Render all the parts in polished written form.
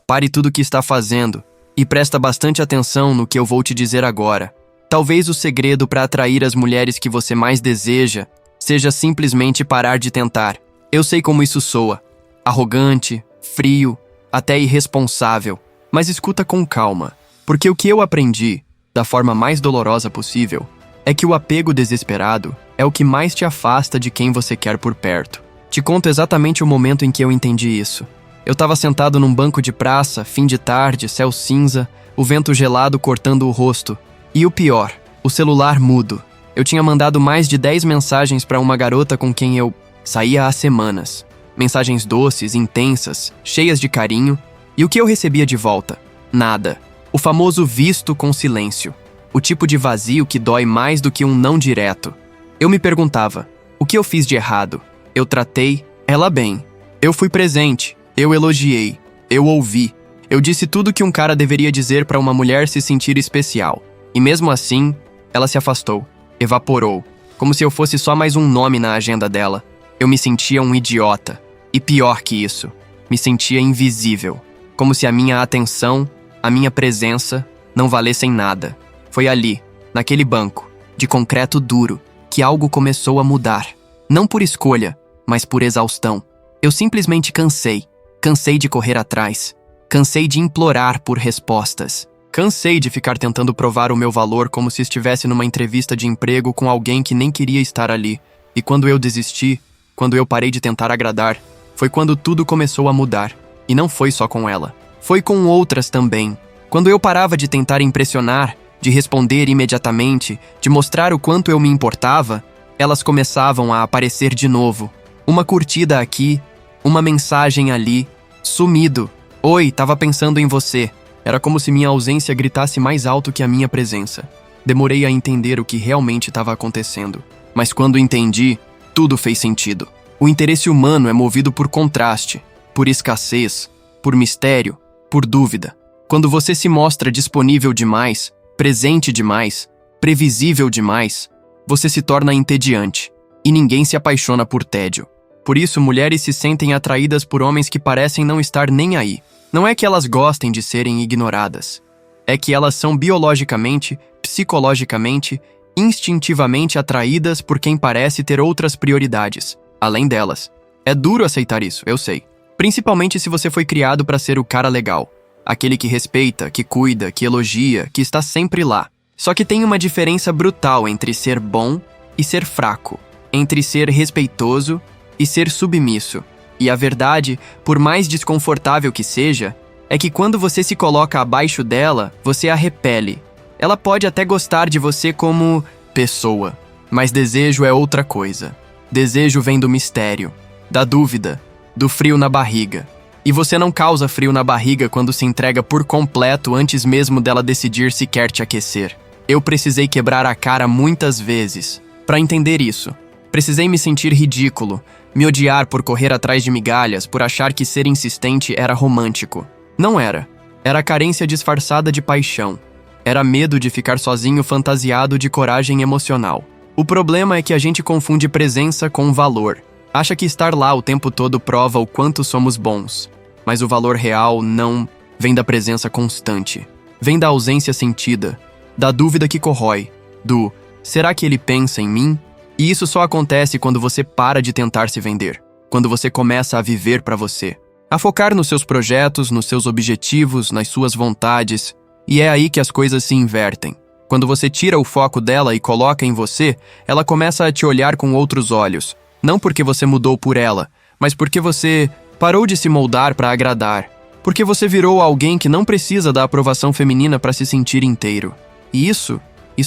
Pare tudo o que está fazendo e presta bastante atenção no que eu vou te dizer agora. Talvez o segredo para atrair as mulheres que você mais deseja seja simplesmente parar de tentar. Eu sei como isso soa. Arrogante, frio, até irresponsável. Mas escuta com calma, porque o que eu aprendi, da forma mais dolorosa possível, é que o apego desesperado é o que mais te afasta de quem você quer por perto. Te conto exatamente o momento em que eu entendi isso. Eu estava sentado num banco de praça, fim de tarde, céu cinza, o vento gelado cortando o rosto. E o pior, o celular mudo. Eu tinha mandado mais de 10 mensagens para uma garota com quem eu saía há semanas. Mensagens doces, intensas, cheias de carinho. E o que eu recebia de volta? Nada. O famoso visto com silêncio. O tipo de vazio que dói mais do que um não direto. Eu me perguntava, o que eu fiz de errado? Eu tratei ela bem. Eu fui presente. Eu elogiei. Eu ouvi. Eu disse tudo que um cara deveria dizer para uma mulher se sentir especial. E mesmo assim, ela se afastou. Evaporou. Como se eu fosse só mais um nome na agenda dela. Eu me sentia um idiota. E pior que isso, me sentia invisível. Como se a minha atenção, a minha presença, não valessem nada. Foi ali, naquele banco, de concreto duro, que algo começou a mudar. Não por escolha, mas por exaustão. Eu simplesmente cansei. Cansei de correr atrás. Cansei de implorar por respostas. Cansei de ficar tentando provar o meu valor como se estivesse numa entrevista de emprego com alguém que nem queria estar ali. E quando eu desisti, quando eu parei de tentar agradar, foi quando tudo começou a mudar. E não foi só com ela. Foi com outras também. Quando eu parava de tentar impressionar, de responder imediatamente, de mostrar o quanto eu me importava, elas começavam a aparecer de novo. Uma curtida aqui, uma mensagem ali, sumido. Oi, tava pensando em você. Era como se minha ausência gritasse mais alto que a minha presença. Demorei a entender o que realmente estava acontecendo. Mas quando entendi, tudo fez sentido. O interesse humano é movido por contraste, por escassez, por mistério, por dúvida. Quando você se mostra disponível demais, presente demais, previsível demais, você se torna entediante. E ninguém se apaixona por tédio. Por isso, mulheres se sentem atraídas por homens que parecem não estar nem aí. Não é que elas gostem de serem ignoradas. É que elas são biologicamente, psicologicamente, instintivamente atraídas por quem parece ter outras prioridades, além delas. É duro aceitar isso, eu sei. Principalmente se você foi criado para ser o cara legal. Aquele que respeita, que cuida, que elogia, que está sempre lá. Só que tem uma diferença brutal entre ser bom e ser fraco. Entre ser respeitoso e ser submisso. E a verdade, por mais desconfortável que seja, é que quando você se coloca abaixo dela, você a repele. Ela pode até gostar de você como pessoa, mas desejo é outra coisa. Desejo vem do mistério, da dúvida, do frio na barriga. E você não causa frio na barriga quando se entrega por completo antes mesmo dela decidir se quer te aquecer. Eu precisei quebrar a cara muitas vezes para entender isso. Precisei me sentir ridículo, me odiar por correr atrás de migalhas, por achar que ser insistente era romântico. Não era. Era carência disfarçada de paixão. Era medo de ficar sozinho fantasiado de coragem emocional. O problema é que a gente confunde presença com valor. Acha que estar lá o tempo todo prova o quanto somos bons. Mas o valor real não vem da presença constante. Vem da ausência sentida, da dúvida que corrói, do será que ele pensa em mim? E isso só acontece quando você para de tentar se vender, quando você começa a viver para você, a focar nos seus projetos, nos seus objetivos, nas suas vontades, e é aí que as coisas se invertem. Quando você tira o foco dela e coloca em você, ela começa a te olhar com outros olhos, não porque você mudou por ela, mas porque você parou de se moldar para agradar, porque você virou alguém que não precisa da aprovação feminina para se sentir inteiro. E isso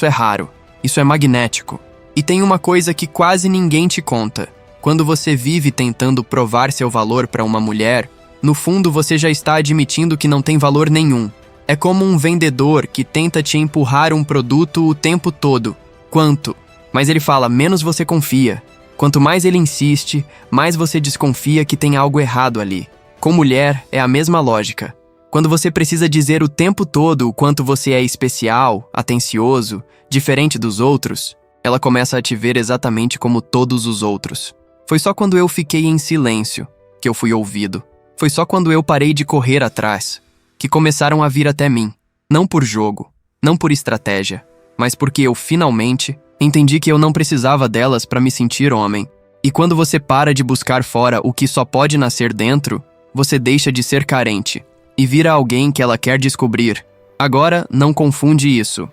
é raro, isso é magnético. E tem uma coisa que quase ninguém te conta. Quando você vive tentando provar seu valor para uma mulher, no fundo você já está admitindo que não tem valor nenhum. É como um vendedor que tenta te empurrar um produto o tempo todo. Quanto? Mas ele fala, menos você confia. Quanto mais ele insiste, mais você desconfia que tem algo errado ali. Com mulher, é a mesma lógica. Quando você precisa dizer o tempo todo o quanto você é especial, atencioso, diferente dos outros, ela começa a te ver exatamente como todos os outros. Foi só quando eu fiquei em silêncio que eu fui ouvido. Foi só quando eu parei de correr atrás que começaram a vir até mim, não por jogo, não por estratégia, mas porque eu finalmente entendi que eu não precisava delas para me sentir homem. E quando você para de buscar fora o que só pode nascer dentro, você deixa de ser carente e vira alguém que ela quer descobrir. Agora, não confunde isso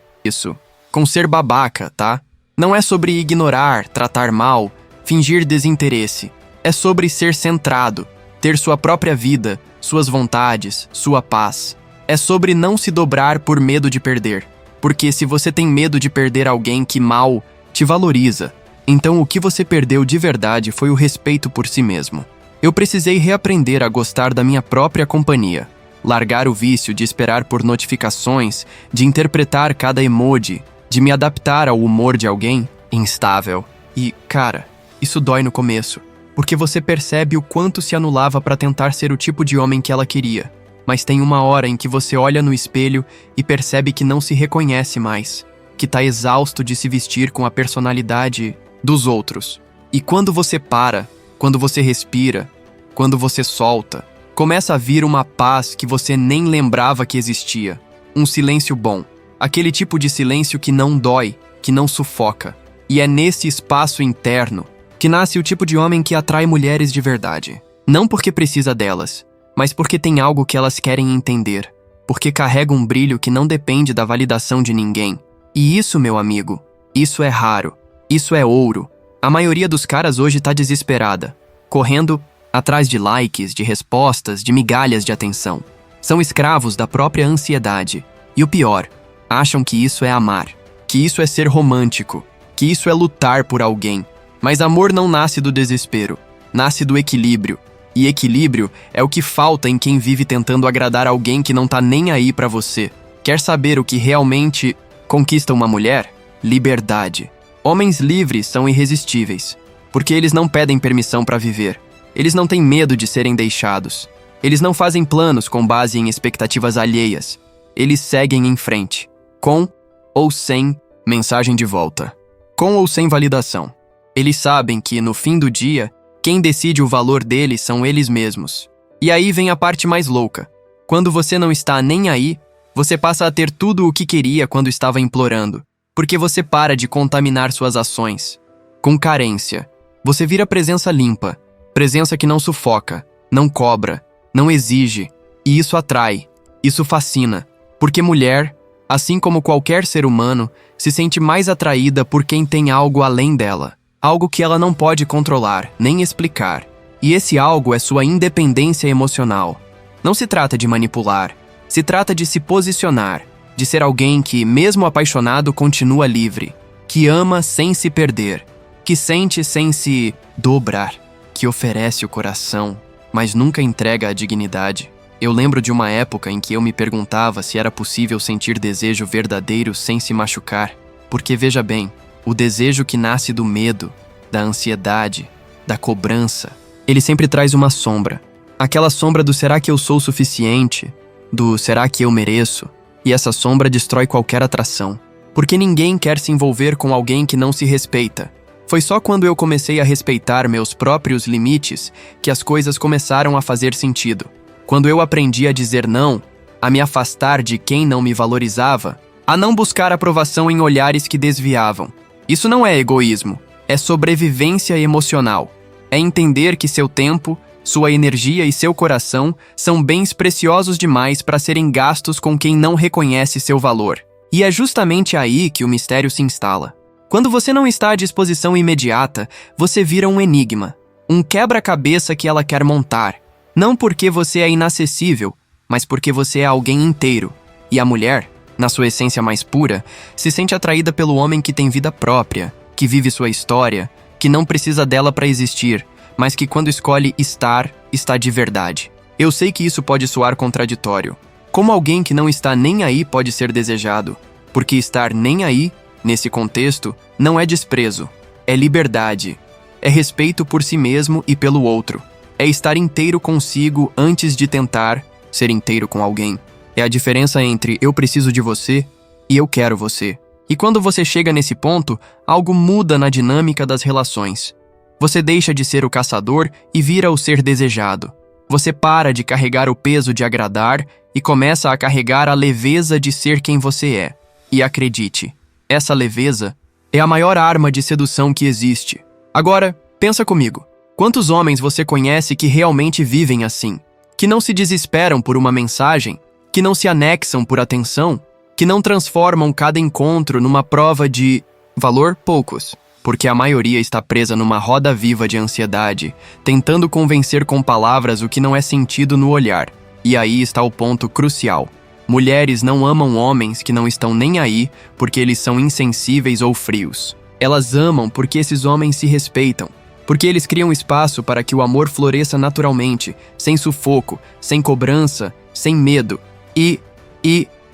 com ser babaca, tá? Não é sobre ignorar, tratar mal, fingir desinteresse. É sobre ser centrado, ter sua própria vida, suas vontades, sua paz. É sobre não se dobrar por medo de perder. Porque se você tem medo de perder alguém que mal te valoriza, então o que você perdeu de verdade foi o respeito por si mesmo. Eu precisei reaprender a gostar da minha própria companhia. Largar o vício de esperar por notificações, de interpretar cada emoji, de me adaptar ao humor de alguém instável. E, cara, isso dói no começo, porque você percebe o quanto se anulava para tentar ser o tipo de homem que ela queria. Mas tem uma hora em que você olha no espelho e percebe que não se reconhece mais, que tá exausto de se vestir com a personalidade dos outros. E quando você para, quando você respira, quando você solta, começa a vir uma paz que você nem lembrava que existia. Um silêncio bom. Aquele tipo de silêncio que não dói, que não sufoca. E é nesse espaço interno que nasce o tipo de homem que atrai mulheres de verdade. Não porque precisa delas, mas porque tem algo que elas querem entender. Porque carrega um brilho que não depende da validação de ninguém. E isso, meu amigo, isso é raro. Isso é ouro. A maioria dos caras hoje tá desesperada, correndo atrás de likes, de respostas, de migalhas de atenção. São escravos da própria ansiedade. E o pior, acham que isso é amar, que isso é ser romântico, que isso é lutar por alguém. Mas amor não nasce do desespero, nasce do equilíbrio. E equilíbrio é o que falta em quem vive tentando agradar alguém que não tá nem aí pra você. Quer saber o que realmente conquista uma mulher? Liberdade. Homens livres são irresistíveis, porque eles não pedem permissão pra viver. Eles não têm medo de serem deixados. Eles não fazem planos com base em expectativas alheias. Eles seguem em frente, com ou sem mensagem de volta, com ou sem validação. Eles sabem que, no fim do dia, quem decide o valor deles são eles mesmos. E aí vem a parte mais louca. Quando você não está nem aí, você passa a ter tudo o que queria quando estava implorando, porque você para de contaminar suas ações com carência. Você vira presença limpa, presença que não sufoca, não cobra, não exige. E isso atrai, isso fascina, porque mulher, assim como qualquer ser humano, se sente mais atraída por quem tem algo além dela. Algo que ela não pode controlar, nem explicar. E esse algo é sua independência emocional. Não se trata de manipular, se trata de se posicionar, de ser alguém que, mesmo apaixonado, continua livre, que ama sem se perder, que sente sem se dobrar, que oferece o coração, mas nunca entrega a dignidade. Eu lembro de uma época em que eu me perguntava se era possível sentir desejo verdadeiro sem se machucar, porque veja bem, o desejo que nasce do medo, da ansiedade, da cobrança, ele sempre traz uma sombra. Aquela sombra do será que eu sou o suficiente? Do será que eu mereço? E essa sombra destrói qualquer atração. Porque ninguém quer se envolver com alguém que não se respeita. Foi só quando eu comecei a respeitar meus próprios limites que as coisas começaram a fazer sentido. Quando eu aprendi a dizer não, a me afastar de quem não me valorizava, a não buscar aprovação em olhares que desviavam. Isso não é egoísmo, é sobrevivência emocional. É entender que seu tempo, sua energia e seu coração são bens preciosos demais para serem gastos com quem não reconhece seu valor. E é justamente aí que o mistério se instala. Quando você não está à disposição imediata, você vira um enigma, um quebra-cabeça que ela quer montar. Não porque você é inacessível, mas porque você é alguém inteiro. E a mulher, na sua essência mais pura, se sente atraída pelo homem que tem vida própria, que vive sua história, que não precisa dela para existir, mas que quando escolhe estar, está de verdade. Eu sei que isso pode soar contraditório. Como alguém que não está nem aí pode ser desejado? Porque estar nem aí, nesse contexto, não é desprezo, é liberdade, é respeito por si mesmo e pelo outro, é estar inteiro consigo antes de tentar ser inteiro com alguém. É a diferença entre eu preciso de você e eu quero você. E quando você chega nesse ponto, algo muda na dinâmica das relações. Você deixa de ser o caçador e vira o ser desejado. Você para de carregar o peso de agradar e começa a carregar a leveza de ser quem você é. E acredite, essa leveza é a maior arma de sedução que existe. Agora, pensa comigo. Quantos homens você conhece que realmente vivem assim? Que não se desesperam por uma mensagem? Que não se anexam por atenção? Que não transformam cada encontro numa prova de valor? Poucos. Porque a maioria está presa numa roda viva de ansiedade, tentando convencer com palavras o que não é sentido no olhar. E aí está o ponto crucial. Mulheres não amam homens que não estão nem aí porque eles são insensíveis ou frios. Elas amam porque esses homens se respeitam, porque eles criam espaço para que o amor floresça naturalmente, sem sufoco, sem cobrança, sem medo. E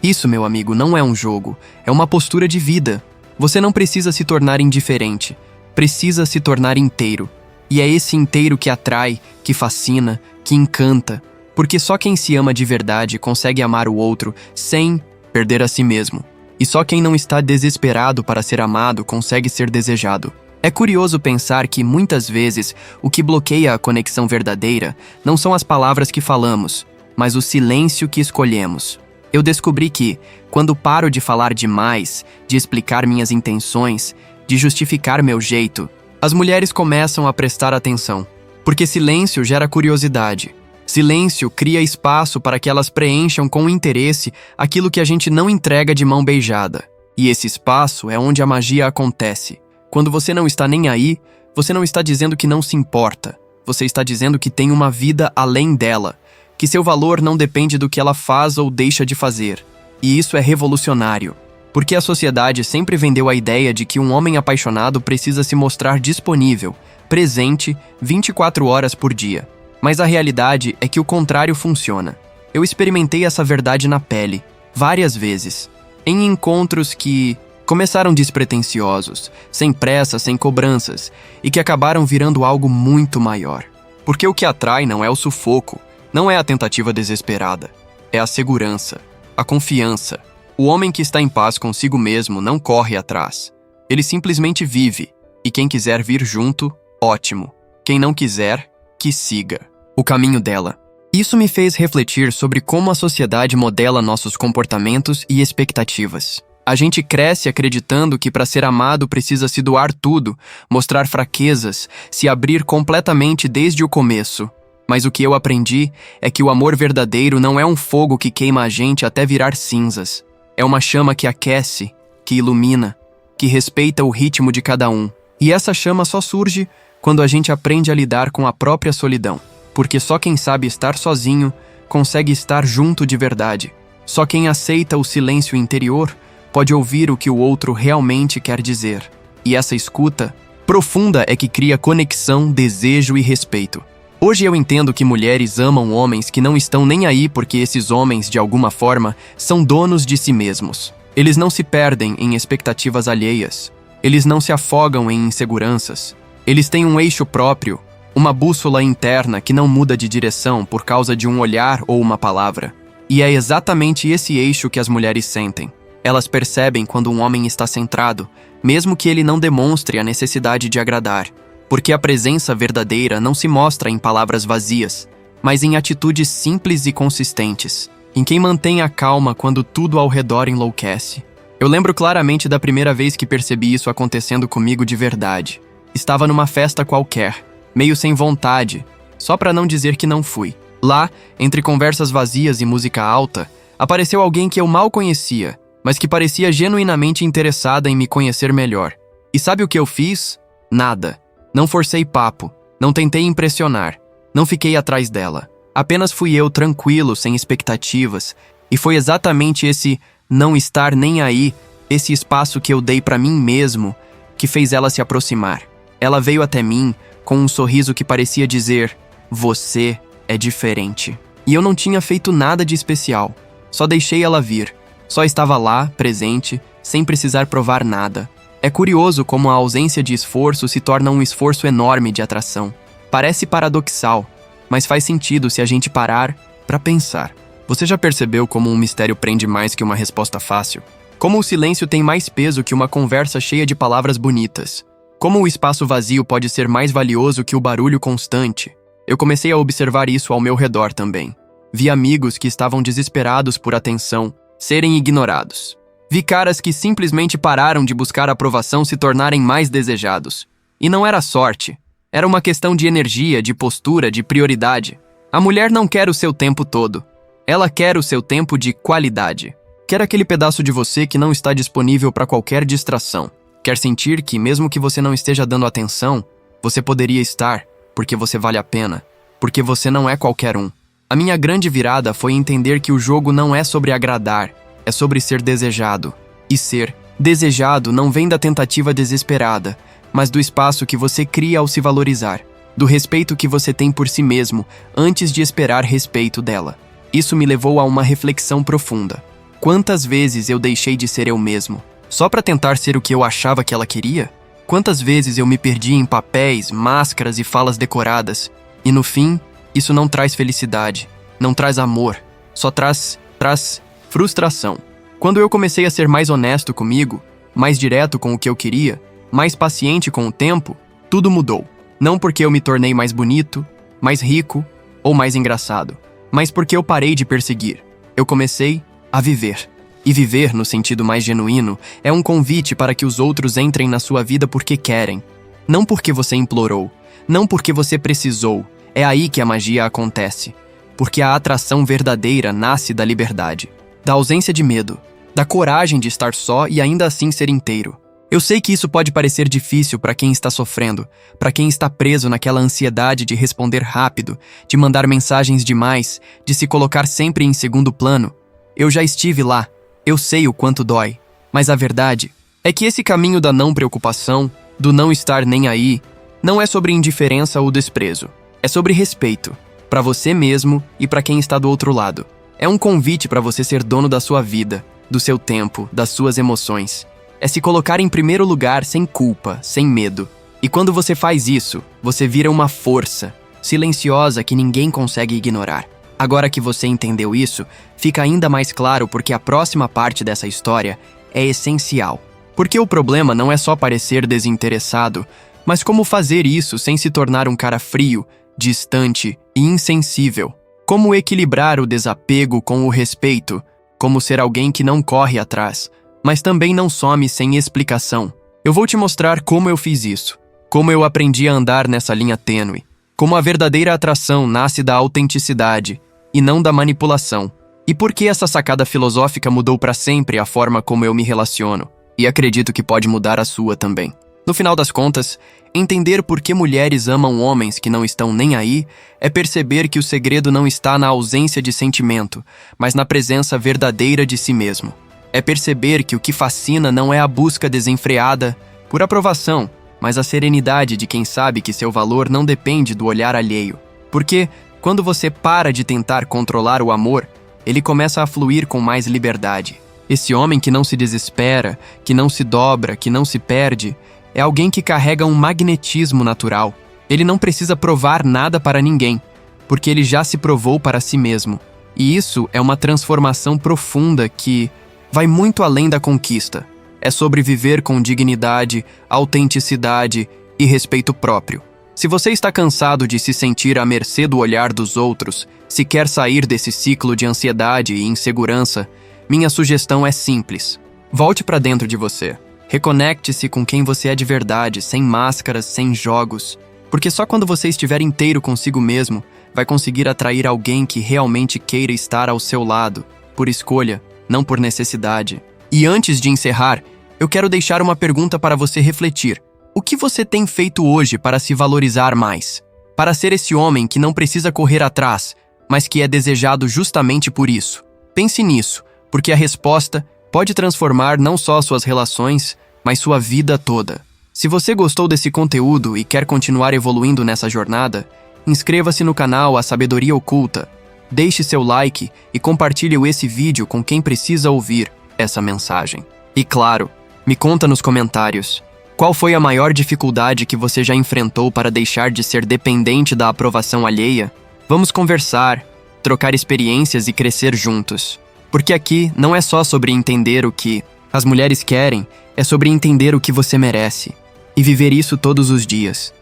isso, meu amigo, não é um jogo, é uma postura de vida. Você não precisa se tornar indiferente, precisa se tornar inteiro. E é esse inteiro que atrai, que fascina, que encanta. Porque só quem se ama de verdade consegue amar o outro sem perder a si mesmo. E só quem não está desesperado para ser amado consegue ser desejado. É curioso pensar que, muitas vezes, o que bloqueia a conexão verdadeira não são as palavras que falamos, mas o silêncio que escolhemos. Eu descobri que, quando paro de falar demais, de explicar minhas intenções, de justificar meu jeito, as mulheres começam a prestar atenção. Porque silêncio gera curiosidade. Silêncio cria espaço para que elas preencham com interesse aquilo que a gente não entrega de mão beijada. E esse espaço é onde a magia acontece. Quando você não está nem aí, você não está dizendo que não se importa. Você está dizendo que tem uma vida além dela, que seu valor não depende do que ela faz ou deixa de fazer. E isso é revolucionário, porque a sociedade sempre vendeu a ideia de que um homem apaixonado precisa se mostrar disponível, presente, 24 horas por dia. Mas a realidade é que o contrário funciona. Eu experimentei essa verdade na pele, várias vezes, em encontros que começaram despretensiosos, sem pressa, sem cobranças, e que acabaram virando algo muito maior. Porque o que atrai não é o sufoco, não é a tentativa desesperada, é a segurança, a confiança. O homem que está em paz consigo mesmo não corre atrás. Ele simplesmente vive, e quem quiser vir junto, ótimo. Quem não quiser, que siga o caminho dela. Isso me fez refletir sobre como a sociedade modela nossos comportamentos e expectativas. A gente cresce acreditando que para ser amado precisa se doar tudo, mostrar fraquezas, se abrir completamente desde o começo. Mas o que eu aprendi é que o amor verdadeiro não é um fogo que queima a gente até virar cinzas. É uma chama que aquece, que ilumina, que respeita o ritmo de cada um. E essa chama só surge quando a gente aprende a lidar com a própria solidão. Porque só quem sabe estar sozinho consegue estar junto de verdade. Só quem aceita o silêncio interior pode ouvir o que o outro realmente quer dizer. E essa escuta profunda é que cria conexão, desejo e respeito. Hoje eu entendo que mulheres amam homens que não estão nem aí porque esses homens, de alguma forma, são donos de si mesmos. Eles não se perdem em expectativas alheias. Eles não se afogam em inseguranças. Eles têm um eixo próprio, uma bússola interna que não muda de direção por causa de um olhar ou uma palavra. E é exatamente esse eixo que as mulheres sentem. Elas percebem quando um homem está centrado, mesmo que ele não demonstre a necessidade de agradar. Porque a presença verdadeira não se mostra em palavras vazias, mas em atitudes simples e consistentes, em quem mantém a calma quando tudo ao redor enlouquece. Eu lembro claramente da primeira vez que percebi isso acontecendo comigo de verdade. Estava numa festa qualquer, meio sem vontade, só para não dizer que não fui. Lá, entre conversas vazias e música alta, apareceu alguém que eu mal conhecia, mas que parecia genuinamente interessada em me conhecer melhor. E sabe o que eu fiz? Nada. Não forcei papo, não tentei impressionar, não fiquei atrás dela. Apenas fui eu tranquilo, sem expectativas, e foi exatamente esse não estar nem aí, esse espaço que eu dei pra mim mesmo, que fez ela se aproximar. Ela veio até mim com um sorriso que parecia dizer: "Você é diferente." E eu não tinha feito nada de especial, só deixei ela vir. Só estava lá, presente, sem precisar provar nada. É curioso como a ausência de esforço se torna um esforço enorme de atração. Parece paradoxal, mas faz sentido se a gente parar para pensar. Você já percebeu como um mistério prende mais que uma resposta fácil? Como o silêncio tem mais peso que uma conversa cheia de palavras bonitas? Como o espaço vazio pode ser mais valioso que o barulho constante? Eu comecei a observar isso ao meu redor também. Vi amigos que estavam desesperados por atenção serem ignorados. Vi caras que simplesmente pararam de buscar aprovação se tornarem mais desejados. E não era sorte. Era uma questão de energia, de postura, de prioridade. A mulher não quer o seu tempo todo. Ela quer o seu tempo de qualidade. Quer aquele pedaço de você que não está disponível para qualquer distração. Quer sentir que, mesmo que você não esteja dando atenção, você poderia estar, porque você vale a pena, porque você não é qualquer um. A minha grande virada foi entender que o jogo não é sobre agradar, é sobre ser desejado. E ser desejado não vem da tentativa desesperada, mas do espaço que você cria ao se valorizar, do respeito que você tem por si mesmo antes de esperar respeito dela. Isso me levou a uma reflexão profunda. Quantas vezes eu deixei de ser eu mesmo, só para tentar ser o que eu achava que ela queria? Quantas vezes eu me perdi em papéis, máscaras e falas decoradas? E no fim, isso não traz felicidade, não traz amor, só traz frustração. Quando eu comecei a ser mais honesto comigo, mais direto com o que eu queria, mais paciente com o tempo, tudo mudou. Não porque eu me tornei mais bonito, mais rico ou mais engraçado, mas porque eu parei de perseguir. Eu comecei a viver. E viver, no sentido mais genuíno, é um convite para que os outros entrem na sua vida porque querem. Não porque você implorou, não porque você precisou. É aí que a magia acontece. Porque a atração verdadeira nasce da liberdade, da ausência de medo, da coragem de estar só e ainda assim ser inteiro. Eu sei que isso pode parecer difícil para quem está sofrendo, para quem está preso naquela ansiedade de responder rápido, de mandar mensagens demais, de se colocar sempre em segundo plano. Eu já estive lá, eu sei o quanto dói, mas a verdade é que esse caminho da não preocupação, do não estar nem aí, não é sobre indiferença ou desprezo, é sobre respeito, para você mesmo e para quem está do outro lado. É um convite para você ser dono da sua vida, do seu tempo, das suas emoções. É se colocar em primeiro lugar sem culpa, sem medo. E quando você faz isso, você vira uma força, silenciosa que ninguém consegue ignorar. Agora que você entendeu isso, fica ainda mais claro porque a próxima parte dessa história é essencial. Porque o problema não é só parecer desinteressado, mas como fazer isso sem se tornar um cara frio, distante e insensível. Como equilibrar o desapego com o respeito, como ser alguém que não corre atrás, mas também não some sem explicação. Eu vou te mostrar como eu fiz isso, como eu aprendi a andar nessa linha tênue, como a verdadeira atração nasce da autenticidade e não da manipulação, e por que essa sacada filosófica mudou para sempre a forma como eu me relaciono, e acredito que pode mudar a sua também. No final das contas, entender por que mulheres amam homens que não estão nem aí é perceber que o segredo não está na ausência de sentimento, mas na presença verdadeira de si mesmo. É perceber que o que fascina não é a busca desenfreada por aprovação, mas a serenidade de quem sabe que seu valor não depende do olhar alheio. Porque, quando você para de tentar controlar o amor, ele começa a fluir com mais liberdade. Esse homem que não se desespera, que não se dobra, que não se perde, é alguém que carrega um magnetismo natural. Ele não precisa provar nada para ninguém, porque ele já se provou para si mesmo. E isso é uma transformação profunda que vai muito além da conquista. É sobre viver com dignidade, autenticidade e respeito próprio. Se você está cansado de se sentir à mercê do olhar dos outros, se quer sair desse ciclo de ansiedade e insegurança, minha sugestão é simples. Volte para dentro de você. Reconecte-se com quem você é de verdade, sem máscaras, sem jogos. Porque só quando você estiver inteiro consigo mesmo, vai conseguir atrair alguém que realmente queira estar ao seu lado, por escolha, não por necessidade. E antes de encerrar, eu quero deixar uma pergunta para você refletir. O que você tem feito hoje para se valorizar mais? Para ser esse homem que não precisa correr atrás, mas que é desejado justamente por isso? Pense nisso, porque a resposta pode transformar não só suas relações, mas sua vida toda. Se você gostou desse conteúdo e quer continuar evoluindo nessa jornada, inscreva-se no canal A Sabedoria Oculta, deixe seu like e compartilhe esse vídeo com quem precisa ouvir essa mensagem. E claro, me conta nos comentários, qual foi a maior dificuldade que você já enfrentou para deixar de ser dependente da aprovação alheia? Vamos conversar, trocar experiências e crescer juntos. Porque aqui não é só sobre entender o que as mulheres querem, é sobre entender o que você merece. E viver isso todos os dias.